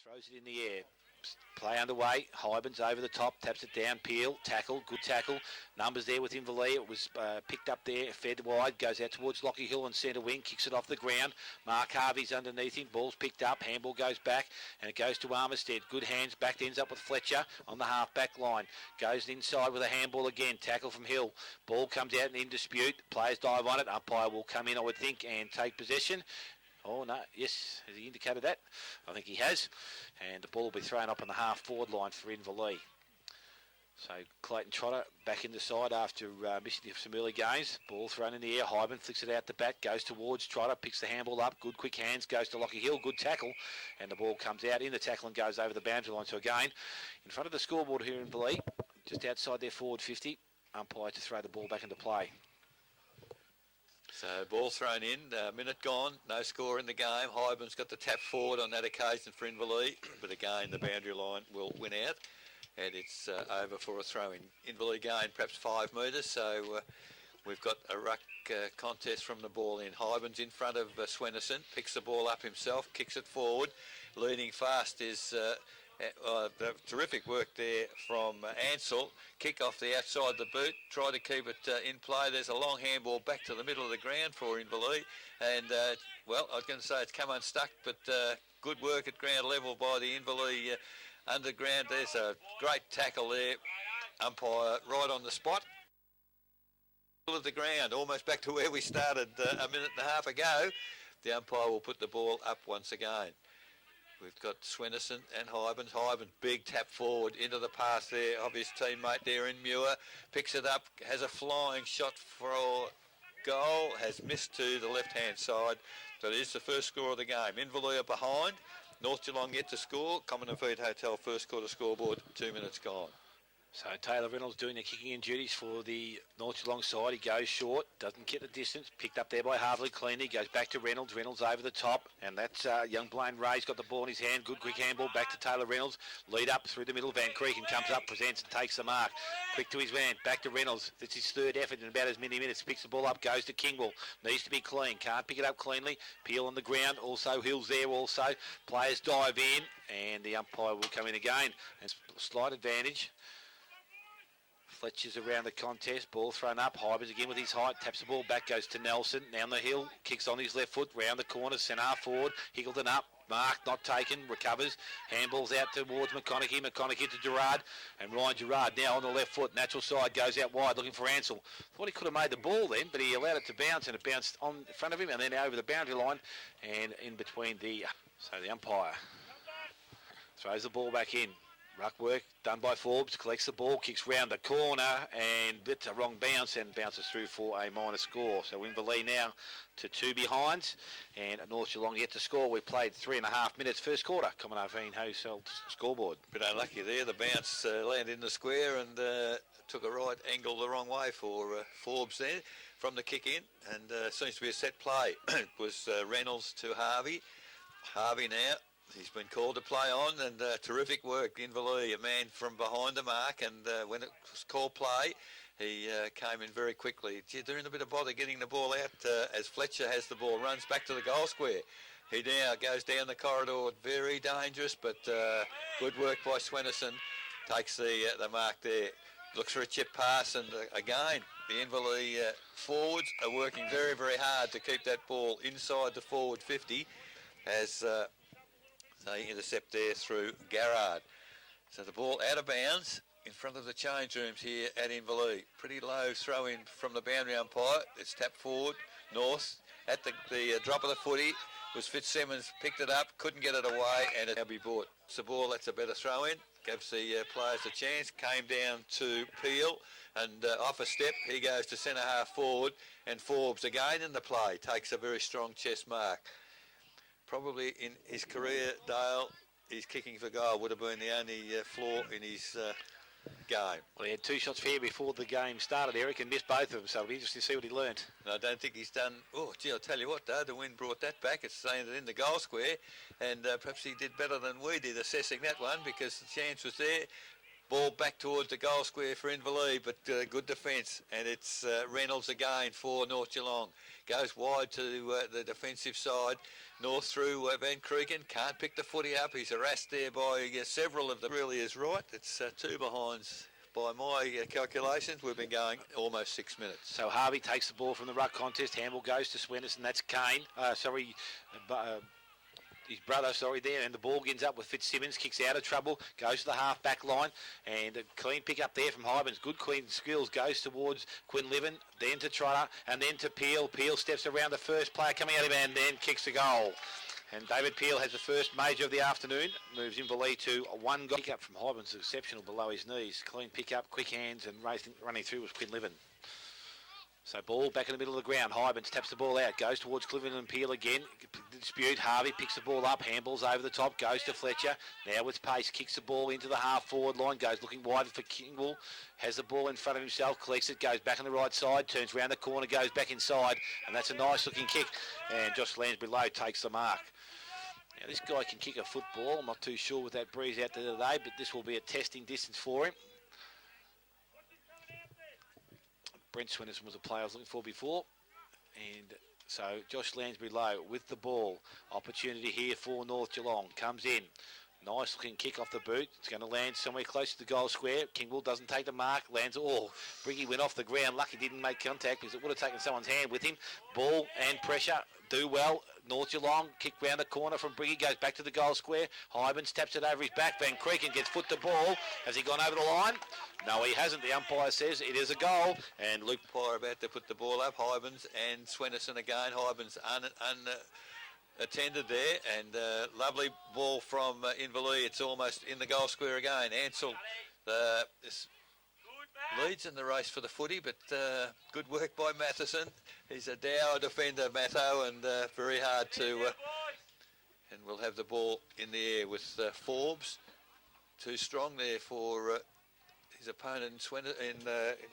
Throws it in the air. Play underway. Hybens over the top, taps it down. Peel, tackle, good tackle. Numbers there with Inverleigh. It was picked up there, fed wide, goes out towards Lockie Hill and centre wing, kicks it off the ground. Mark Harvey's underneath him. Ball's picked up. Handball goes back and it goes to Armistead. Good hands back, ends up with Fletcher on the half back line. Goes inside with a handball again. Tackle from Hill. Ball comes out and in dispute. Players dive on it. Umpire will come in, I would think, and take possession. Oh, no, yes, has he indicated that? I think he has. And the ball will be thrown up on the half-forward line for Inverleigh. So Clayton Trotter back in the side after missing some early games. Ball thrown in the air. Hyben flicks it out the back, goes towards Trotter, picks the handball up. Good quick hands, goes to Lockie Hill. Good tackle. And the ball comes out in the tackle and goes over the boundary line. So again, in front of the scoreboard here in Inverleigh, just outside their forward 50, umpire to throw the ball back into play. So ball thrown in, minute gone, no score in the game. Hyben's got the tap forward on that occasion for Inverleigh, but again the boundary line will win out and it's over for a throw-in. Inverleigh gain perhaps 5 metres, so we've got a ruck contest from the ball in. Hyben's in front of Swennerson, picks the ball up himself, kicks it forward. Leading fast is terrific work there from Ansell. Kick off the outside the boot, try to keep it in play. There's a long handball back to the middle of the ground for Inverleigh, and well, I was going to say it's come unstuck, but good work at ground level by the Inverleigh underground. There's a great tackle there, umpire right on the spot of the ground, almost back to where we started a minute and a half ago. The umpire will put the ball up once again. We've got Swennerson and Hyben. Hyben, big tap forward into the pass there of his teammate there in Muir. Picks it up, has a flying shot for goal, has missed to the left-hand side. So it is the first score of the game. Inverleigh are behind. North Geelong yet to score. Common and Feed Hotel first quarter scoreboard, 2 minutes gone. So Taylor Reynolds doing the kicking in duties for the North Geelong side. He goes short, doesn't get the distance, picked up there by Harvey cleanly, goes back to Reynolds. Reynolds over the top, and that's young Blaine Ray's got the ball in his hand. Good quick handball back to Taylor Reynolds. Lead up through the middle. Van Creek and comes up, presents and takes the mark. Quick to his man, back to Reynolds. That's his third effort in about as many minutes. Picks the ball up, goes to Kingwell. Needs to be clean, can't pick it up cleanly. Peel on the ground, also Hill's there also. Players dive in, and the umpire will come in again. And slight advantage. Fletcher's around the contest, ball thrown up, Hybers again with his height, taps the ball back, goes to Nelson, down the hill, kicks on his left foot, round the corner, centre forward, Higgleton up, Mark not taken, recovers, handballs out towards McConaughey to Gerard, and Ryan Gerard now on the left foot, natural side, goes out wide looking for Ansell. Thought he could have made the ball then, but he allowed it to bounce, and it bounced on in front of him and then over the boundary line and in between so the umpire throws the ball back in. Ruck work done by Forbes, collects the ball, kicks round the corner, and it's a wrong bounce and bounces through for a minor score. So Inverleigh now to 2 behinds, and North Geelong yet to score. We played 3.5 minutes first quarter. Common Irvine Hotel scoreboard. Bit unlucky there. The bounce landed in the square and took a right angle the wrong way for Forbes there from the kick in, and seems to be a set play. It was Reynolds to Harvey. Harvey now. He's been called to play on, and terrific work. Inverleigh, a man from behind the mark, and when it was called play, he came in very quickly. Gee, they're in a bit of bother getting the ball out as Fletcher has the ball, runs back to the goal square. He now goes down the corridor, very dangerous, but good work by Swennerson. Takes the mark there. Looks for a chip pass, and again, the Inverleigh forwards are working very, very hard to keep that ball inside the forward 50 as they intercept there through Garrard. So the ball out of bounds in front of the change rooms here at Inverleigh. Pretty low throw in from the boundary umpire. It's tapped forward, North. At the drop of the footy was Fitzsimmons, picked it up, couldn't get it away, and it'll be bought. It's the ball, that's a better throw in. Gives the players a chance. Came down to Peel, and off a step, he goes to centre half forward, and Forbes again in the play. Takes a very strong chest mark. Probably in his career, Dale, his kicking for goal would have been the only flaw in his game. Well, he had 2 shots fair before the game started, Eric, and missed both of them, so it'll be interesting to see what he learnt. No, I don't think he's done... Oh, gee, I'll tell you what, though, the wind brought that back. It's landed in the goal square, and perhaps he did better than we did assessing that one, because the chance was there. Ball back towards the goal square for Inverleigh, but good defence. And it's Reynolds again for North Geelong. Goes wide to the defensive side. North through Van Kregen. Can't pick the footy up. He's harassed there by several of them. Really is right. It's 2 behinds. By my calculations, we've been going almost 6 minutes. So Harvey takes the ball from the ruck contest. Handball goes to Swenderson. That's Kane. His brother, there, and the ball ends up with Fitzsimmons, kicks out of trouble, goes to the half-back line, and a clean pick up there from Hybens. Good clean skills, goes towards Quinlivan, then to Trotter, and then to Peel. Peel steps around the first player coming at him and then kicks a goal. And David Peel has the first major of the afternoon, moves Inverleigh to a 1 goal. Pick up from Hybens, exceptional below his knees. Clean pick up, quick hands, and running through was Quinlivan. So ball back in the middle of the ground. Hybens taps the ball out. Goes towards Cliven and Peel again. Dispute. Harvey picks the ball up. Handballs over the top. Goes to Fletcher. Now with pace. Kicks the ball into the half-forward line. Goes looking wide for Kingwell. Has the ball in front of himself. Collects it. Goes back on the right side. Turns round the corner. Goes back inside. And that's a nice-looking kick. And Josh Lansbury Lowe takes the mark. Now this guy can kick a football. I'm not too sure with that breeze out there today. But this will be a testing distance for him. Brent Swenderson was a player I was looking for before. And so Josh Lansbury Lowe with the ball. Opportunity here for North Geelong. Comes in. Nice looking kick off the boot. It's going to land somewhere close to the goal square. Kingwell doesn't take the mark. Lands it all. Briggy went off the ground. Lucky didn't make contact because it would have taken someone's hand with him. Ball and pressure. Do well. North Geelong kick round the corner from Briggy. Goes back to the goal square. Hybens taps it over his back. Van Kreken gets foot to ball. Has he gone over the line? No, he hasn't. The umpire says it is a goal. And Luke Umpire about to put the ball up. Hybens and Swenderson again. Hybens attended there, and lovely ball from Inverleigh. It's almost in the goal square again. Ansell leads in the race for the footy, but good work by Matheson. He's a dour defender, Matho, and very hard to... and we'll have the ball in the air with Forbes. Too strong there for his opponent in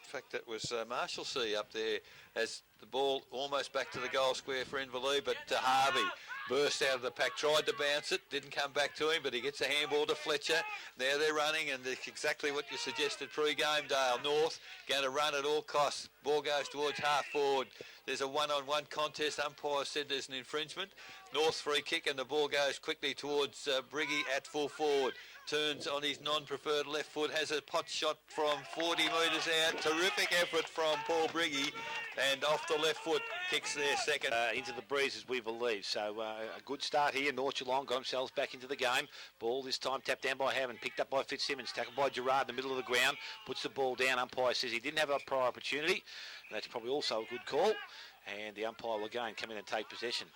fact, that was Marshalsea up there as the ball almost back to the goal square for Inverleigh, but Harvey burst out of the pack, tried to bounce it, didn't come back to him, but he gets a handball to Fletcher. Now they're running, and it's exactly what you suggested pre-game, Dale. North going to run at all costs. Ball goes towards half forward. There's a one-on-one contest. Umpire said there's an infringement. North free kick, and the ball goes quickly towards Briggy at full forward. Turns on his non-preferred left foot, has a pot shot from 40 metres out. Terrific effort from Paul Briggy, and off the left foot, kicks their second. Into the breeze, as we believe. So a good start here. North Geelong got themselves back into the game. Ball this time tapped down by Hammond, picked up by Fitzsimmons, tackled by Gerard in the middle of the ground, puts the ball down. Umpire says he didn't have a prior opportunity, and that's probably also a good call. And the umpire will again come in and take possession.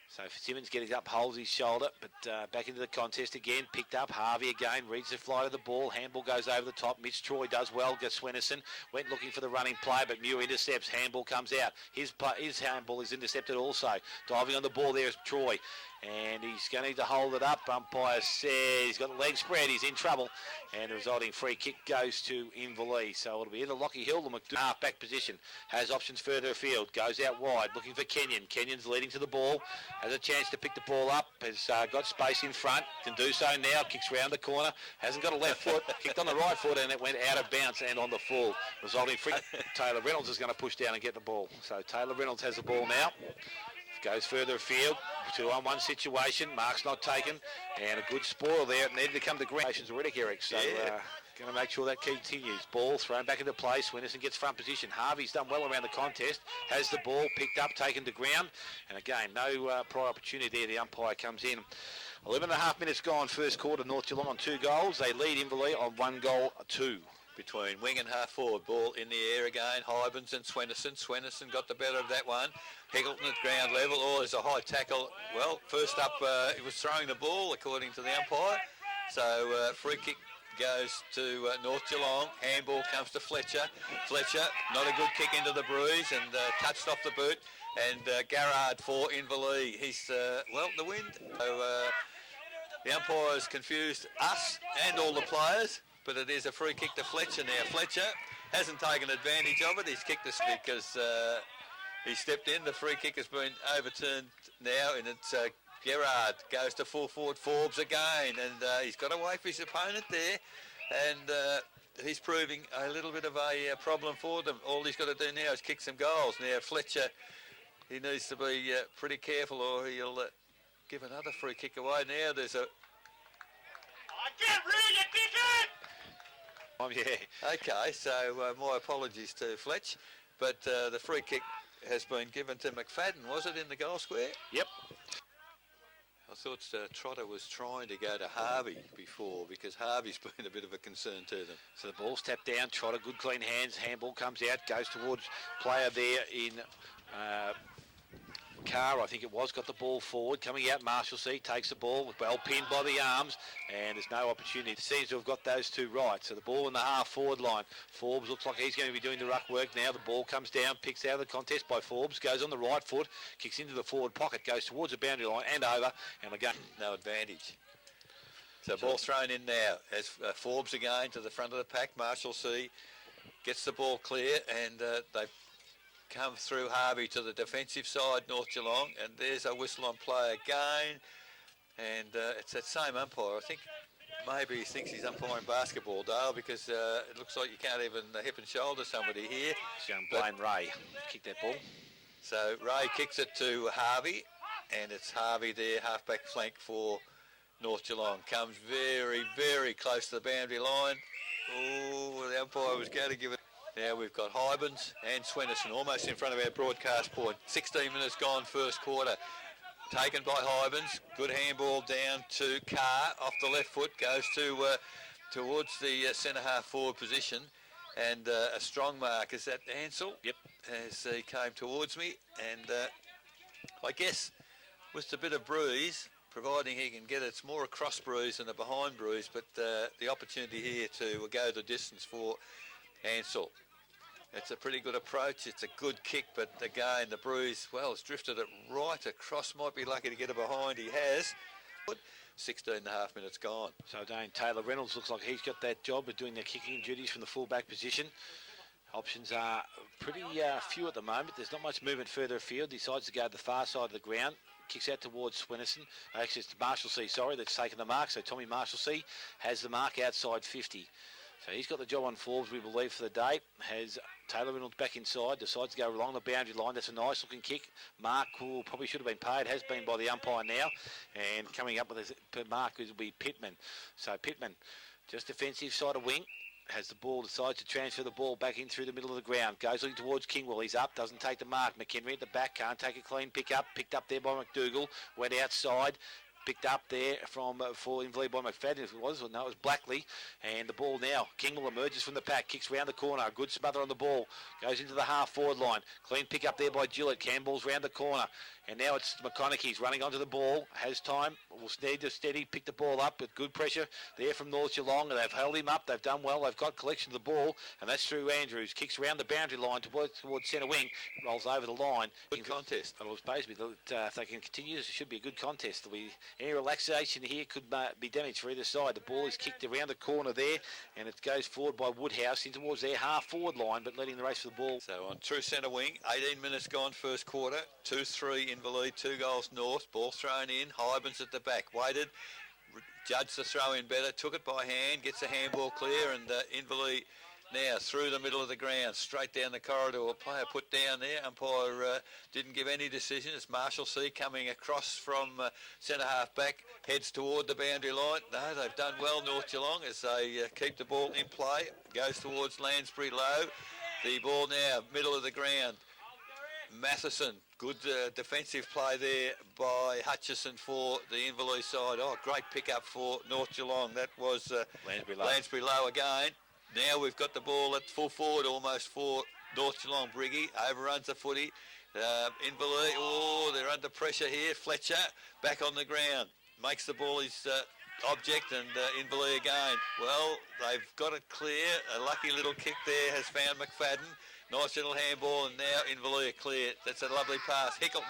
So Fitzsimmons getting up, holds his shoulder, but back into the contest again, picked up. Harvey again, reads the flight of the ball. Handball goes over the top. Mitch Troy does well. Gets Swenderson, went looking for the running play, but Muir intercepts. Handball comes out. His handball is intercepted also. Diving on the ball there is Troy. And he's going to need to hold it up. Umpire says he's got the leg spread. He's in trouble. And the resulting free kick goes to Inverleigh. So it'll be either Lockie Hill or McDougall. Half-back position. Has options further afield. Goes out wide. Looking for Kenyon. Kenyon's leading to the ball. Has a chance to pick the ball up. Has got space in front. Can do so now. Kicks round the corner. Hasn't got a left foot. Kicked on the right foot and it went out of bounds and on the full. Resulting free. Taylor Reynolds is going to push down and get the ball. So Taylor Reynolds has the ball now. Goes further afield, 2-on-1 situation, mark's not taken, and a good spoil there. It needed to come to green. Already, Eric, so going to make sure that continues. Ball thrown back into play. Swenderson gets front position. Harvey's done well around the contest, has the ball picked up, taken to ground, and again, no prior opportunity there. The umpire comes in. 11 and a half minutes gone, first quarter. North Geelong on 2 goals. They lead Inverleigh on 1-2. Between wing and half forward, ball in the air again. Hybens and Swenderson. Swenderson got the better of that one. Heggleton at ground level. Oh, there's a high tackle. Well, first up, he was throwing the ball according to the umpire. So free kick goes to North Geelong. Handball comes to Fletcher. Fletcher, not a good kick into the breeze and touched off the boot. And Garrard for Inverleigh. He's, the wind. So the umpire has confused us and all the players. But it is a free kick to Fletcher now. Fletcher hasn't taken advantage of it. He's kicked us because he stepped in. The free kick has been overturned now, and it's Gerard goes to full forward. Forbes again, and he's got away from his opponent there. and he's proving a little bit of a problem for them. All he's got to do now is kick some goals. Now Fletcher, he needs to be pretty careful, or he'll give another free kick away. Now there's a... Yeah. Okay, so my apologies to Fletch, but the free kick has been given to McFadden, was it, in the goal square? Yep. I thought Trotter was trying to go to Harvey before, because Harvey's been a bit of a concern to them. So the ball's tapped down, Trotter, good clean hands, handball comes out, goes towards player there in Carr, I think it was, got the ball forward, coming out, Marshalsea takes the ball, well pinned by the arms, and there's no opportunity. It seems to have got those two right. So the ball in the half-forward line. Forbes looks like he's going to be doing the ruck work now. The ball comes down, picks out of the contest by Forbes, goes on the right foot, kicks into the forward pocket, goes towards the boundary line and over, and again, no advantage. So ball thrown in now as Forbes again to the front of the pack. Marshalsea gets the ball clear, and they've come through Harvey to the defensive side, North Geelong, and there's a whistle on play again, and it's that same umpire. I think maybe he thinks he's umpiring basketball, Dale, because it looks like you can't even hip and shoulder somebody here. It's going to blame Ray, kick that ball. So Ray kicks it to Harvey, and it's Harvey there, half-back flank for North Geelong. Comes very, very close to the boundary line. Oh, the umpire was going to give it. Now we've got Hybens and Swenison almost in front of our broadcast point. 16 minutes gone, first quarter. Taken by Hybens. Good handball down to Carr off the left foot. Goes to towards the centre half forward position. And a strong mark. Is that Ansell? Yep. As he came towards me. And I guess with a bit of bruise, providing he can get it, it's more a cross bruise than a behind bruise. But the opportunity here to go the distance for Ansell. It's a pretty good approach. It's a good kick, but again, the bruise, well, it's drifted it right across. Might be lucky to get it behind. He has. 16 and a half minutes gone. So Dane Taylor Reynolds looks like he's got that job of doing the kicking duties from the full-back position. Options are pretty few at the moment. There's not much movement further afield. Decides to go to the far side of the ground. Kicks out towards Swenison. Actually, it's Marshalsea, sorry, that's taken the mark. So Tommy Marshalsea has the mark outside 50. So he's got the job on Forbes, we believe, for the day. Has Taylor Reynolds back inside, decides to go along the boundary line. That's a nice looking kick. Mark probably should have been paid, has been by the umpire now. And coming up with his mark will be Pittman. So Pittman, just defensive side of wing. Has the ball, decides to transfer the ball back in through the middle of the ground. Goes looking towards Kingwell. He's up, doesn't take the mark. McHenry at the back, can't take a clean pick up. Picked up there by McDougall. Went outside. Picked up there for Inverleigh by McFadden, if it was. Well, no, it was Blackley. And the ball now. Kingwell emerges from the pack, kicks round the corner. A good smother on the ball. Goes into the half-forward line. Clean pick up there by Gillett. Campbell's round the corner. And now it's McConaughey's running onto the ball. Has time. Will need to steady, pick the ball up with good pressure there from North Geelong. And they've held him up. They've done well. They've got collection of the ball. And that's through Andrews. Kicks round the boundary line towards centre wing. Rolls over the line. Good contest. Well, it was supposed to be, if they can continue, it should be a good contest. There'll be any relaxation here could be damaged for either side. The ball is kicked around the corner there, and it goes forward by Woodhouse in towards their half-forward line, but letting the race for the ball. So on true centre wing, 18 minutes gone first quarter, 2-3 Inverleigh, 2 goals North, ball thrown in, Hybens at the back, waited, judged the throw in better, took it by hand, gets the handball clear, and Inverleigh now through the middle of the ground, straight down the corridor. A player put down there. Umpire didn't give any decision. It's Marshalsea coming across from centre half back, heads toward the boundary line. No, they've done well, North Geelong, as they keep the ball in play. Goes towards Lansbury low. The ball now, middle of the ground. Matheson, good defensive play there by Hutchison for the Inverleigh side. Oh, great pick-up for North Geelong. That was Lansbury low again. Now we've got the ball at full forward almost for North Geelong. Briggy overruns the footy. Inverleigh, oh, they're under pressure here. Fletcher back on the ground. Makes the ball his object, and Inverleigh again. Well, they've got it clear. A lucky little kick there has found McFadden. Nice little handball, and now Inverleigh are clear. That's a lovely pass. Hickleton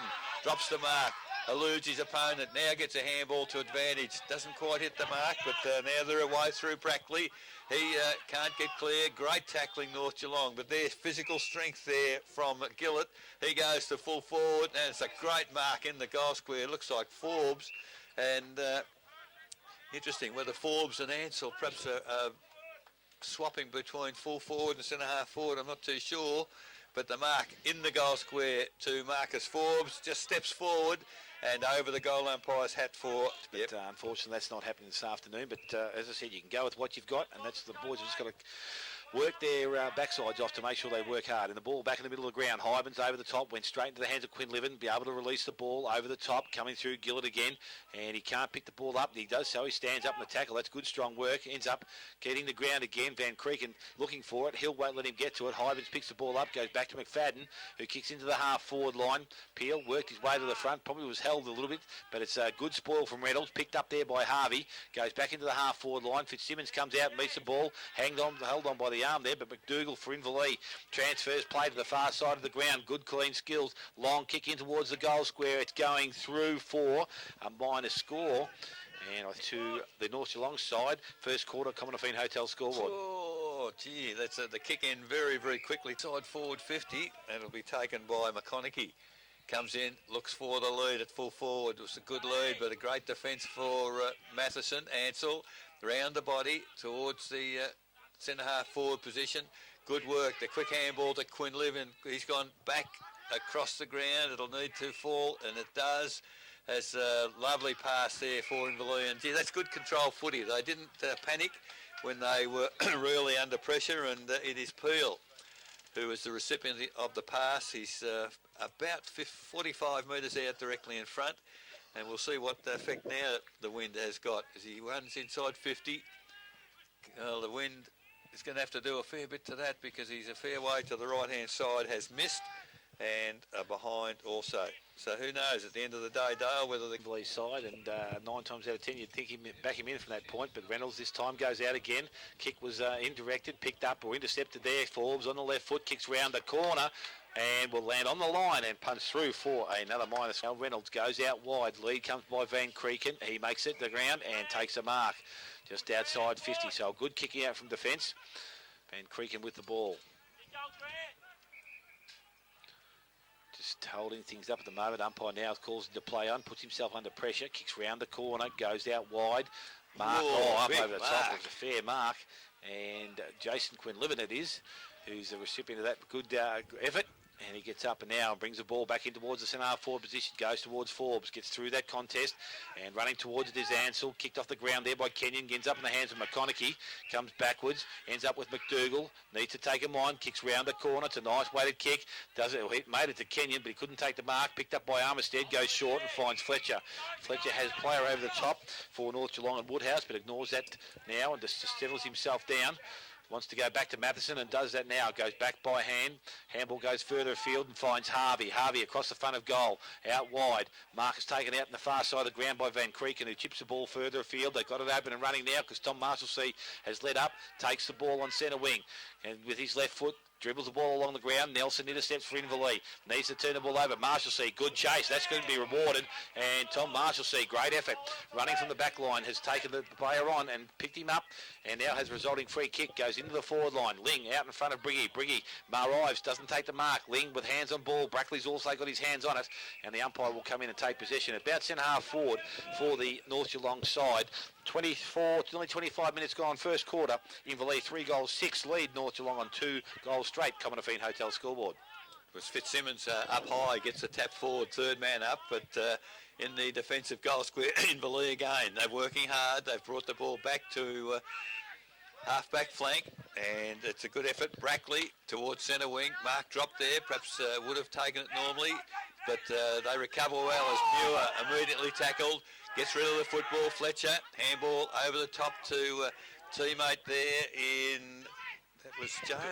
drops the mark. Eludes his opponent. Now gets a handball to advantage. Doesn't quite hit the mark, but now they're away through Brackley. He can't get clear. Great tackling, North Geelong. But there's physical strength there from Gillett. He goes to full forward, and it's a great mark in the goal square. Looks like Forbes. And interesting whether Forbes and Ansell perhaps are swapping between full forward and centre half forward. I'm not too sure. But the mark in the goal square to Marcus Forbes just steps forward and over the goal umpire's hat for... But unfortunately, that's not happening this afternoon. But as I said, you can go with what you've got, and that's the boys have just got to work their backsides off to make sure they work hard. And the ball back in the middle of the ground. Hybens over the top, went straight into the hands of Quinlivan, be able to release the ball over the top, coming through Gillett again, and he can't pick the ball up, and he does so. He stands up in the tackle. That's good, strong work. Ends up getting the ground again. Van Creeken looking for it. Hill won't let him get to it. Hybens picks the ball up, goes back to McFadden, who kicks into the half-forward line. Peel worked his way to the front, probably was held a little bit, but it's a good spoil from Reynolds, picked up there by Harvey, goes back into the half-forward line. Fitzsimmons comes out, meets the ball, held on by the arm there, but McDougall for Inverleigh transfers play to the far side of the ground. Good clean skills. Long kick in towards the goal square. It's going through for a minus score. And to the North Geelong side, first quarter, Commonwealth Hotel scoreboard. Oh, gee, that's the kick in very, very quickly. Side forward 50, and it'll be taken by McConaughey. Comes in, looks for the lead at full forward. It was a good lead, but a great defence for Matheson. Ansell round the body towards the centre half forward position. Good work. The quick handball to Quinlivan. He's gone back across the ground. It'll need to fall, and it does. Has a lovely pass there for Inverleigh. And gee, that's good control footy. They didn't panic when they were really under pressure, and it is Peel who is the recipient of the pass. He's about 45 metres out directly in front, and we'll see what effect now the wind has got as he runs inside 50. The wind is going to have to do a fair bit to that because he's a fair way to the right-hand side, has missed, and behind also. So who knows at the end of the day, Dale, whether the Inverleigh side, and 9 times out of 10 you'd think he'd back him in from that point, but Reynolds this time goes out again. Kick was indirected, picked up or intercepted there. Forbes on the left foot, kicks round the corner and will land on the line and punch through for another minus. Now Reynolds goes out wide. Lead comes by Van Creeken. He makes it to the ground and takes a mark just outside 50. So a good kicking out from defence. Van Creeken with the ball. Just holding things up at the moment. Umpire now calls into play on, puts himself under pressure, kicks round the corner, goes out wide. Mark up over the top. It was a fair mark. And Jason Quinlivan it is, who's the recipient of that good effort. And he gets up and now brings the ball back in towards the centre half forward position, goes towards Forbes, gets through that contest and running towards it is Ansell, kicked off the ground there by Kenyon, ends up in the hands of McConaughey, comes backwards, ends up with McDougall, needs to take him on, kicks round the corner, it's a nice weighted kick, does it, made it to Kenyon but he couldn't take the mark, picked up by Armistead, goes short and finds Fletcher. Fletcher has player over the top for North Geelong and Woodhouse but ignores that now and just settles himself down. Wants to go back to Matheson and does that now. Goes back by hand. Handball goes further afield and finds Harvey. Harvey across the front of goal. Out wide. Marcus taken out in the far side of the ground by Van Creeken who chips the ball further afield. They've got it open and running now because Tom Marshalsea has led up. Takes the ball on centre wing. And with his left foot, dribbles the ball along the ground. Nelson intercepts for Inverleigh. Needs to turn the ball over. Marshalsea, good chase. That's going to be rewarded. And Tom Marshalsea, great effort. Running from the back line, has taken the player on and picked him up. And now has a resulting free kick. Goes into the forward line. Ling out in front of Briggy. Briggy arrives, doesn't take the mark. Ling with hands on ball. Brackley's also got his hands on it. And the umpire will come in and take possession. About centre half forward for the North Geelong side. 24, nearly 25 minutes gone, first quarter. Inverleigh 3 goals, 6 lead. North Geelong on 2 goals straight. Commonwealth Hotel scoreboard. It was Fitzsimmons up high, gets the tap forward, third man up, but in the defensive goal square, Inverleigh again. They're working hard. They've brought the ball back to half-back flank, and it's a good effort. Brackley towards centre wing. Mark dropped there, perhaps would have taken it normally, but they recover well as Muir immediately tackled. Gets rid of the football. Fletcher, handball over the top to teammate there in, that was Jones.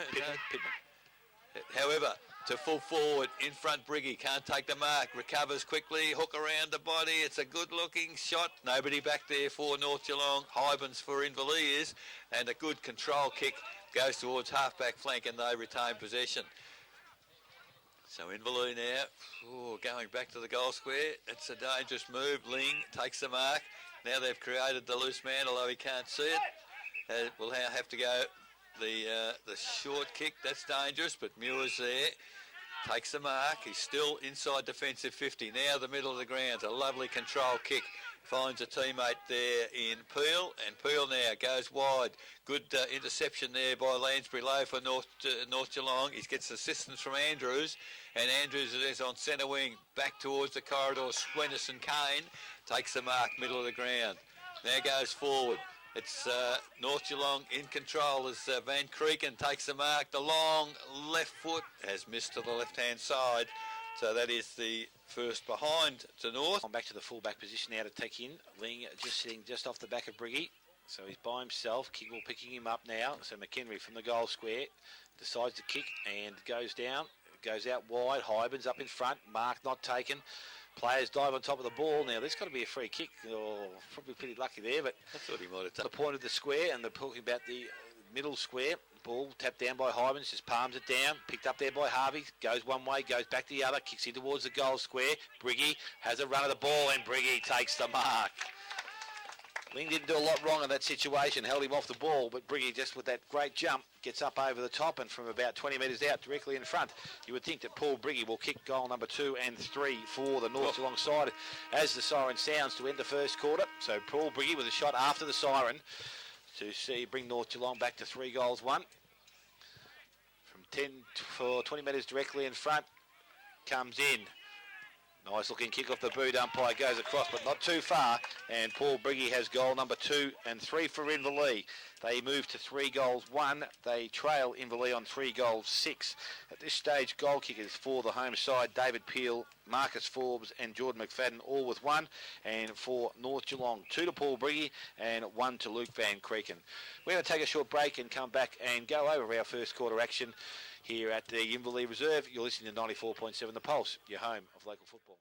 Pittman. However, to full forward, in front Briggy, can't take the mark, recovers quickly, hook around the body, it's a good looking shot, nobody back there for North Geelong, Hybens for Inverleigh, and a good control kick goes towards half-back flank and they retain possession. So Inverleigh now, going back to the goal square. It's a dangerous move. Ling takes the mark. Now they've created the loose man, although he can't see it. We'll now have to go the short kick. That's dangerous, but Muir's there. Takes the mark. He's still inside defensive 50. Now the middle of the ground. A lovely control kick finds a teammate there in Peel, and Peel now goes wide. Good interception there by Lansbury Low for North Geelong. He gets assistance from Andrews, and Andrews is on centre wing, back towards the corridor. Swenderson Kane takes the mark, middle of the ground. Now goes forward. It's North Geelong in control as Van Creeken takes the mark. The long left foot has missed to the left-hand side. So that is the first behind to North. On back to the full-back position now to take in. Ling just sitting just off the back of Briggy. So he's by himself. Kiggle picking him up now. So McHenry from the goal square decides to kick and goes down. Goes out wide. Hybens up in front. Mark not taken. Players dive on top of the ball. Now, there's got to be a free kick. Oh, probably pretty lucky there, but I thought he might have done. The point of the square, and they're talking about the middle square. Ball tapped down by Hybens, just palms it down. Picked up there by Harvey. Goes one way, goes back to the other. Kicks in towards the goal square. Briggy has a run of the ball, and Briggy takes the mark. Ling didn't do a lot wrong in that situation, held him off the ball, but Briggy just with that great jump gets up over the top and from about 20 metres out directly in front. You would think that Paul Briggy will kick goal number 2 and 3 for the North Geelong side as the siren sounds to end the first quarter. So Paul Briggy with a shot after the siren to bring North Geelong back to 3 goals 1. From 10 for 20 metres directly in front, comes in. Nice looking kick off the boot. Umpire goes across, but not too far. And Paul Briggy has goal number 2 and 3 for Inverleigh. They move to 3 goals 1. They trail Inverleigh on 3 goals 6. At this stage, goal kickers for the home side, David Peel, Marcus Forbes and Jordan McFadden, all with 1. And for North Geelong, 2 to Paul Briggy and 1 to Luke Van Creeken. We're going to take a short break and come back and go over our first quarter action here at the Inverleigh Reserve. You're listening to 94.7 The Pulse, your home of local football.